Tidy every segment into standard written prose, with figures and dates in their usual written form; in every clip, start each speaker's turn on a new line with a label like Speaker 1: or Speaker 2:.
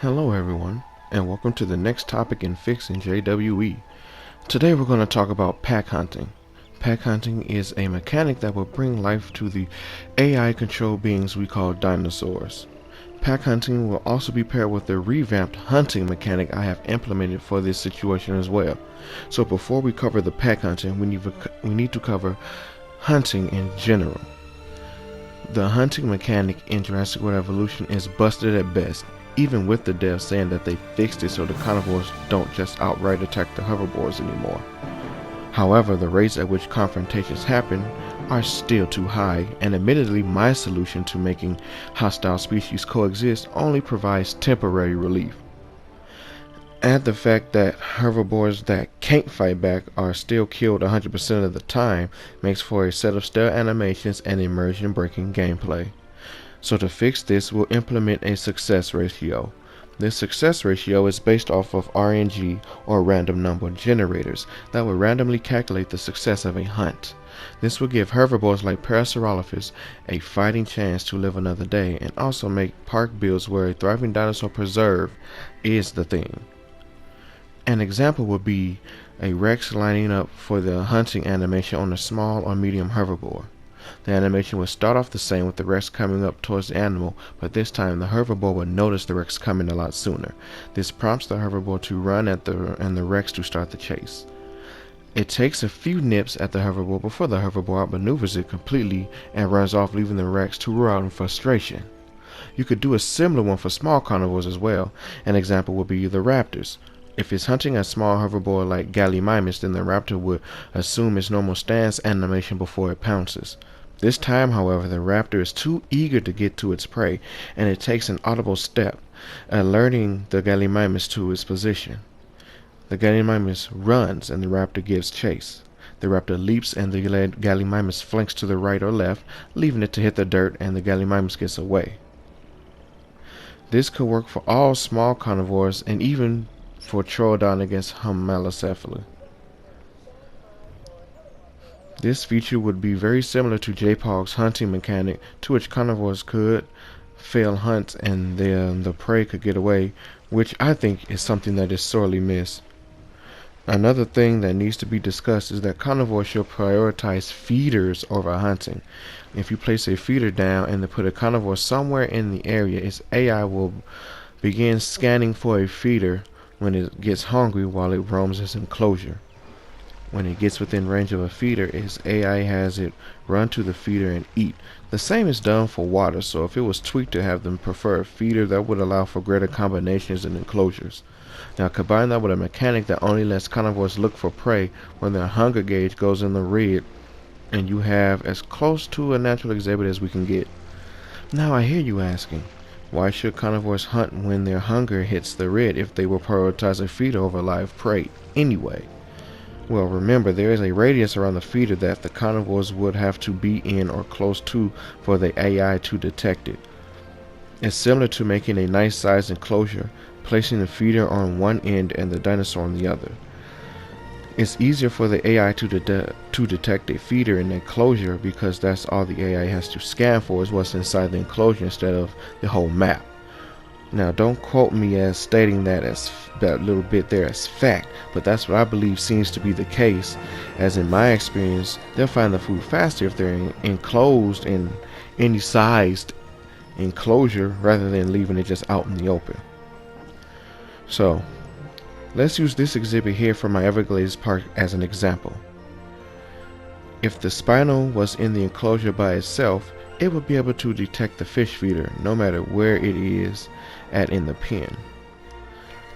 Speaker 1: Hello everyone, and welcome to the next topic in Fixing JWE. Today we're going to talk about pack hunting. Pack hunting is a mechanic that will bring life to the AI-controlled beings we call dinosaurs. Pack hunting will also be paired with the revamped hunting mechanic I have implemented for this situation as well. So before we cover the pack hunting, we need to cover hunting in general. The hunting mechanic in Jurassic World Evolution is busted at best, even with the devs saying that they fixed it so the carnivores don't just outright attack the hoverboards anymore. However, the rates at which confrontations happen are still too high, and admittedly my solution to making hostile species coexist only provides temporary relief. Add the fact that herbivores that can't fight back are still killed 100% of the time makes for a set of stealth animations and immersion breaking gameplay. So to fix this, we'll implement a success ratio. This success ratio is based off of RNG or random number generators that will randomly calculate the success of a hunt. This will give herbivores like Parasaurolophus a fighting chance to live another day and also make park builds where a thriving dinosaur preserve is the thing. An example would be a Rex lining up for the hunting animation on a small or medium herbivore. The animation would start off the same with the Rex coming up towards the animal, but this time the herbivore would notice the Rex coming a lot sooner. This prompts the herbivore to run and the Rex to start the chase. It takes a few nips at the herbivore before the herbivore outmaneuvers it completely and runs off, leaving the Rex to roar out in frustration. You could do a similar one for small carnivores as well. An example would be the raptors. If it's hunting a small herbivore like Gallimimus, then the raptor would assume its normal stance animation before it pounces. This time, however, the raptor is too eager to get to its prey, and it takes an audible step, alerting the Gallimimus to its position. The Gallimimus runs, and the raptor gives chase. The raptor leaps, and the Gallimimus flanks to the right or left, leaving it to hit the dirt, and the Gallimimus gets away. This could work for all small carnivores, and even for Troodon against Homalocephaly. This feature would be very similar to JPOG's hunting mechanic, to which carnivores could fail hunts and then the prey could get away, which I think is something that is sorely missed. Another thing that needs to be discussed is that carnivores should prioritize feeders over hunting. If you place a feeder down and then put a carnivore somewhere in the area, its AI will begin scanning for a feeder when it gets hungry while it roams its enclosure. When it gets within range of a feeder, its AI has it run to the feeder and eat. The same is done for water, so if it was tweaked to have them prefer a feeder, that would allow for greater combinations and enclosures. Now combine that with a mechanic that only lets carnivores look for prey when their hunger gauge goes in the red, and you have as close to a natural exhibit as we can get. Now I hear you asking, why should carnivores hunt when their hunger hits the red if they will prioritize a feeder over live prey anyway? Well, remember, there is a radius around the feeder that the carnivores would have to be in or close to for the AI to detect it. It's similar to making a nice sized enclosure, placing the feeder on one end and the dinosaur on the other. It's easier for the AI to detect a feeder in the enclosure because that's all the AI has to scan for is what's inside the enclosure instead of the whole map. Now don't quote me as stating that little bit there as fact, but that's what I believe seems to be the case, as in my experience they'll find the food faster if they're enclosed in any sized enclosure rather than leaving it just out in the open. So let's use this exhibit here from my Everglades Park as an example. If the spino was in the enclosure by itself, it would be able to detect the fish feeder no matter where it is at in the pen.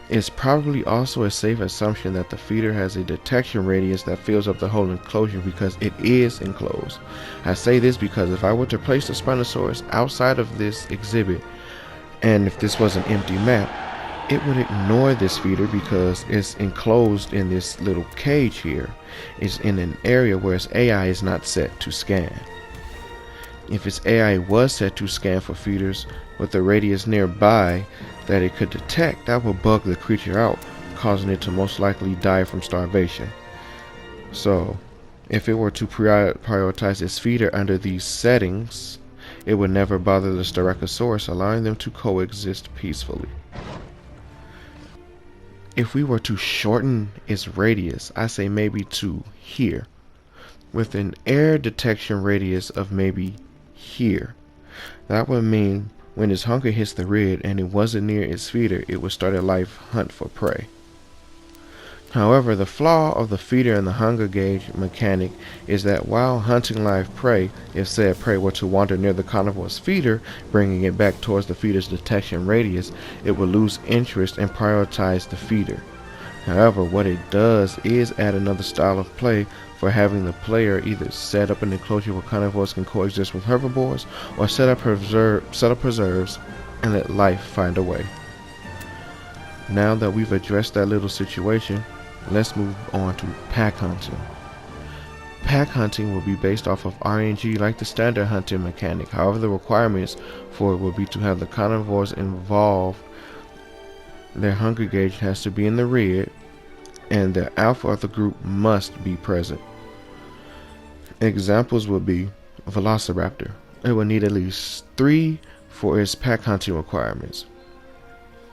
Speaker 1: It's probably also a safe assumption that the feeder has a detection radius that fills up the whole enclosure because it is enclosed. I say this because if I were to place the Spinosaurus outside of this exhibit, and if this was an empty map, it would ignore this feeder because it's enclosed in this little cage here. It's in an area where its AI is not set to scan. If its AI was set to scan for feeders with a radius nearby that it could detect, that would bug the creature out, causing it to most likely die from starvation. So, if it were to prioritize its feeder under these settings, it would never bother the Styracosaurus, allowing them to coexist peacefully. If we were to shorten its radius, I say maybe to here, with an air detection radius of maybe here. That would mean when its hunger hits the red and it wasn't near its feeder, it would start a live hunt for prey. However, the flaw of the feeder and the hunger gauge mechanic is that while hunting live prey, if said prey were to wander near the carnivore's feeder, bringing it back towards the feeder's detection radius, it would lose interest and prioritize the feeder. However, what it does is add another style of play for having the player either set up an enclosure where carnivores can coexist with herbivores, or set up preserves and let life find a way. Now that we've addressed that little situation, let's move on to pack hunting. Pack hunting will be based off of RNG like the standard hunting mechanic. However, the requirements for it will be to have the carnivores involved. Their hunger gauge has to be in the red, and the alpha of the group must be present. Examples would be Velociraptor. It will need at least 3 for its pack hunting requirements.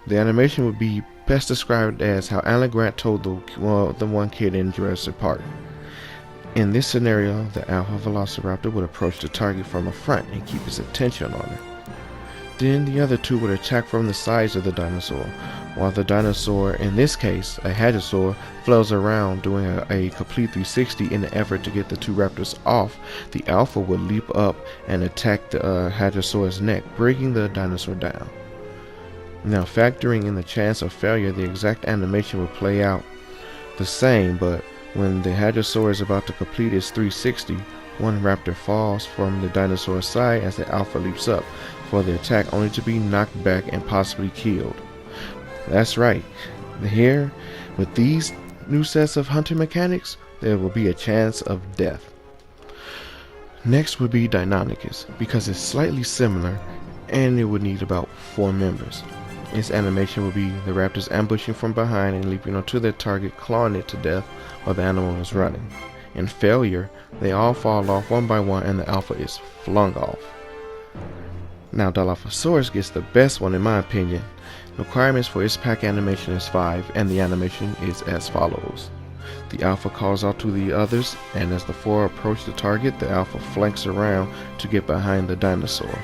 Speaker 1: The animation would be best described as how Alan Grant told the one kid in Jurassic Park. In this scenario, the alpha Velociraptor would approach the target from the front and keep his attention on her. Then the other two would attack from the sides of the dinosaur, while the dinosaur, in this case a hadrosaur, flails around doing a complete 360 in the effort to get the two raptors off. The alpha would leap up and attack the hadrosaur's neck, breaking the dinosaur down. Now, factoring in the chance of failure, the exact animation will play out the same, but when the hadrosaur is about to complete its 360, one raptor falls from the dinosaur's side as the alpha leaps up for the attack, only to be knocked back and possibly killed. That's right. Here, with these new sets of hunting mechanics, there will be a chance of death. Next would be Deinonychus, because it's slightly similar and it would need about 4 members. Its animation will be the raptors ambushing from behind and leaping onto their target, clawing it to death while the animal is running. In failure, they all fall off one by one and the alpha is flung off. Now, Dilophosaurus gets the best one in my opinion. Requirements for its pack animation is 5, and the animation is as follows. The alpha calls out to the others, and as the 4 approach the target, the alpha flanks around to get behind the dinosaur.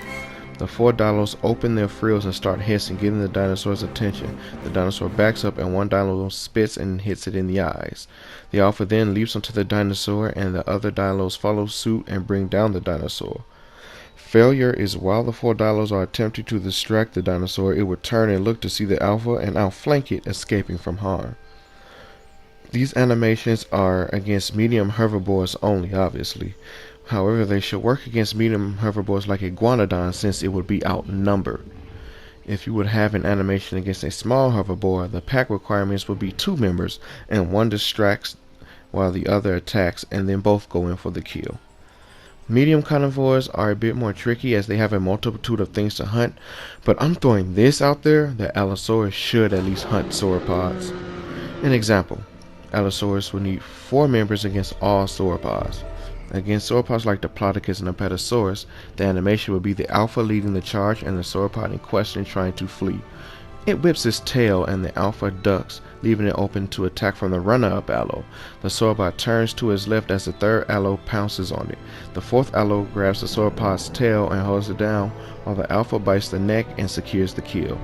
Speaker 1: The 4 dinos open their frills and start hissing, getting the dinosaur's attention. The dinosaur backs up and one dino spits and hits it in the eyes. The alpha then leaps onto the dinosaur and the other dinos follow suit and bring down the dinosaur. Failure is while the 4 dinos are attempting to distract the dinosaur, it would turn and look to see the alpha and outflank it, escaping from harm. These animations are against medium herbivores only, obviously. However, they should work against medium herbivores like iguanodon, since it would be outnumbered. If you would have an animation against a small herbivore, the pack requirements would be 2 members, and one distracts while the other attacks, and then both go in for the kill. Medium carnivores are a bit more tricky as they have a multitude of things to hunt, but I'm throwing this out there that Allosaurus should at least hunt sauropods. An example, Allosaurus would need 4 members against all sauropods. Against sauropods like Diplodocus and Apatosaurus, the animation would be the alpha leading the charge and the sauropod in question trying to flee. It whips its tail and the alpha ducks, leaving it open to attack from the runner-up allo. The sauropod turns to its left as the 3rd allo pounces on it. The 4th allo grabs the sauropod's tail and holds it down, while the alpha bites the neck and secures the kill.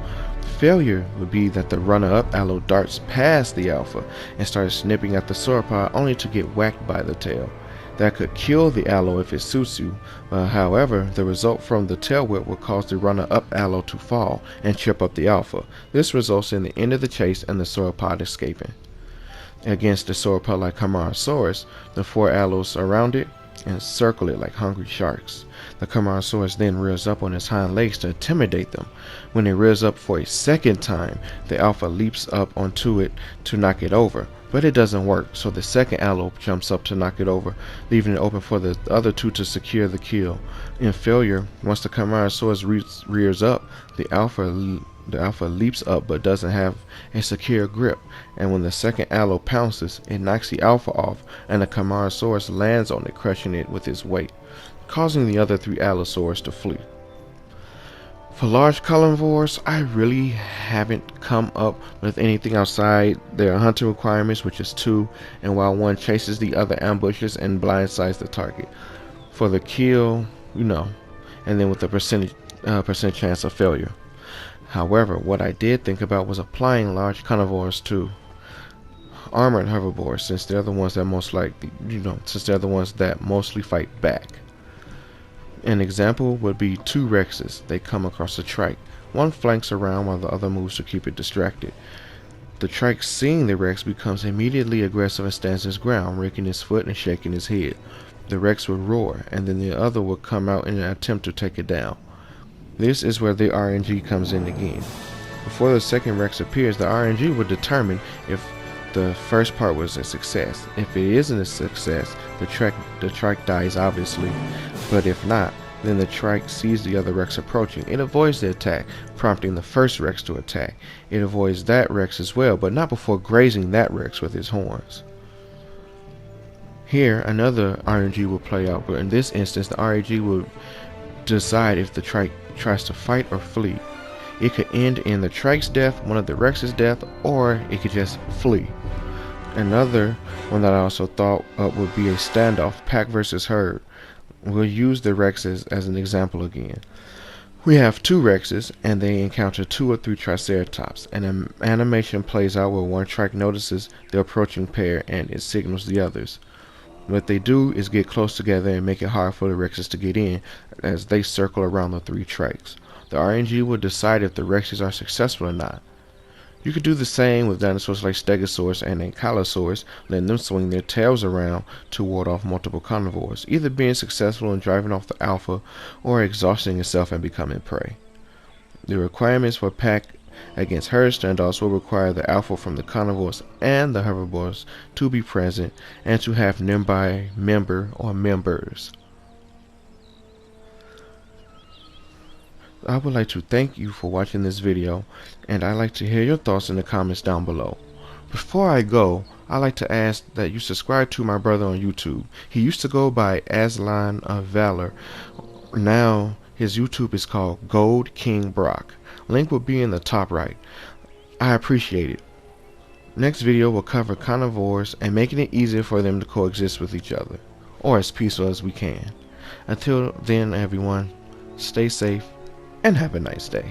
Speaker 1: Failure would be that the runner-up allo darts past the alpha and starts snipping at the sauropod, only to get whacked by the tail. That could kill the allo if it suits you. However, the result from the tail whip will cause the runner-up allo to fall and trip up the alpha. This results in the end of the chase and the sauropod escaping. Against the sauropod like Camarasaurus, the 4 allos surround it and circle it like hungry sharks. The Camarasaurus then rears up on its hind legs to intimidate them. When it rears up for a 2nd time, the alpha leaps up onto it to knock it over. But it doesn't work, so the 2nd allo jumps up to knock it over, leaving it open for the other 2 to secure the kill. In failure, once the Camarasaurus rears up, the alpha leaps up but doesn't have a secure grip, and when the 2nd allo pounces, it knocks the alpha off, and the Camarasaurus lands on it, crushing it with its weight, causing the other 3 allosaurs to flee. For large carnivores, I really haven't come up with anything outside their hunting requirements, which is 2, and while one chases, the other ambushes and blindsides the target. For the kill, and then with the percent chance of failure. However, what I did think about was applying large carnivores to armored herbivores, since they're the ones that mostly fight back. An example would be 2 Rexes. They come across a trike. One flanks around while the other moves to keep it distracted. The trike, seeing the Rex, becomes immediately aggressive and stands his ground, raking his foot and shaking his head. The Rex would roar, and then the other would come out in an attempt to take it down. This is where the RNG comes in again. Before the second Rex appears, the RNG would determine if the first part was a success. If it isn't a success, the trike dies obviously, but if not, then the trike sees the other Rex approaching. It avoids the attack, prompting the first Rex to attack. It avoids that Rex as well, but not before grazing that Rex with his horns. Here, another RNG will play out, but in this instance, the RNG will decide if the trike tries to fight or flee. It could end in the trike's death, one of the Rex's death, or it could just flee. Another one that I also thought up would be a standoff, pack versus herd. We'll use the Rexes as an example again. We have 2 Rexes, and they encounter 2 or 3 Triceratops. An animation plays out where one trike notices the approaching pair and it signals the others. What they do is get close together and make it hard for the Rexes to get in as they circle around the 3 trikes. The RNG will decide if the Rexes are successful or not. You could do the same with dinosaurs like Stegosaurus and Ankylosaurus, letting them swing their tails around to ward off multiple carnivores, either being successful in driving off the alpha or exhausting itself and becoming prey. The requirements for pack against herd standoffs will require the alpha from the carnivores and the herbivores to be present and to have nearby member or members. I would like to thank you for watching this video, and I'd like to hear your thoughts in the comments down below. Before I go, I'd like to ask that you subscribe to my brother on YouTube. He used to go by Aslan of Valor. Now his YouTube is called Gold King Brock. Link will be in the top right. I appreciate it. Next video will cover carnivores and making it easier for them to coexist with each other, or as peaceful as we can. Until then, everyone, stay safe and have a nice day.